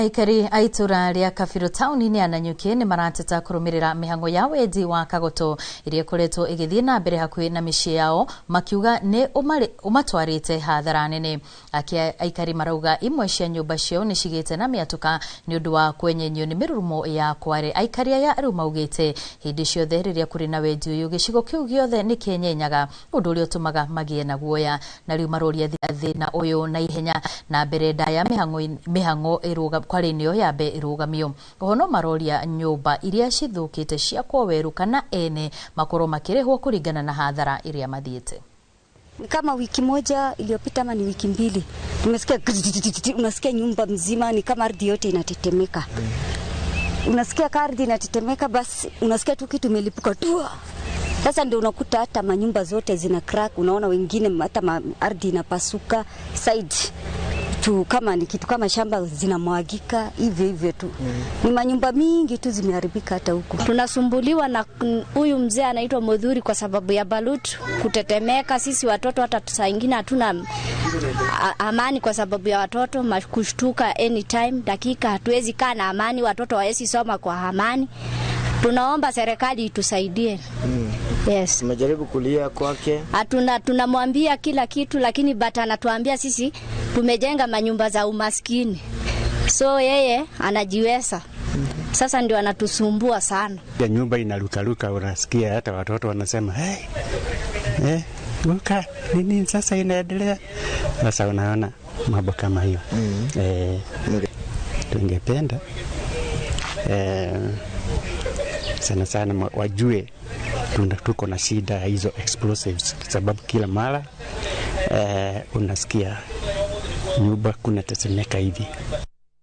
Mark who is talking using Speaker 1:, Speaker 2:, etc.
Speaker 1: Aikari aitura ria Kabiru tauni ni Nanyuki ni marateta kurumirira mihango ya wendi wa kagoto iria koretwo igithie na mbere hakui na micii yao makiuga ni umatwarite hathara nene. Aikari marauga imwe cia nyumba cio ni cigite na miatuka ni undu wa kwenyenyio ni mirurumo ya kware. Aikari aya riu maugite hindi ciothe riria kuri na wendi uyu gicigo kiu giothe ni kenyenyaga undu uria utumaga magie na guoya, na riu maroria thina uyu na ihenya na mbere ndaya mihango iruga kwarinio yabe irugamio. Ohono maroria nyumba iria cithukite cia kwoweru kana ene makoro makirehwo kuringana na hathara iria mathiete.
Speaker 2: Kama wiki moja iliyopita ama ni wiki mbili tumesikia unasikia nyumba mzima ni kama ardhi yote inatetemeka. Unasikia ardhi inatetemeka, basi unasikia tu kitu imelipuka tu. Sasa ndio unakuta hata manyumba zote zina crack, unaona wengine hata ardhi inapasuka side tu, kama ni kitu kama shamba zinamwagika hivyo tu. Ni manyumba mingi tu zimeharibika hata huko.
Speaker 3: Tunasumbuliwa na huyu mzee anaitwa Modhuri kwa sababu ya balut kutetemeka. Sisi watoto hata saa nyingine hatuna amani kwa sababu ya watoto kushtuka anytime, dakika hatuwezi kaa na amani, watoto hawezi soma kwa amani. Tunaomba serikali itusaidie. Yes.
Speaker 4: Tumejaribu kulia kwake.
Speaker 3: Tunamwambia kila kitu, lakini bata anatuambia sisi tumejenga manyumba za umaskini. So yeye anajiweza. Sasa ndio anatusumbua sana.
Speaker 5: Ya nyumba inarukaruka, unasikia hata watoto wanasema luka nini sasa inaendelea. Sasa unaona mambo kama hiyo. Tungependa sana wajue tuko na shida hizo explosives, sababu kila mara unasikia nyumba kuna tetemeka hivi.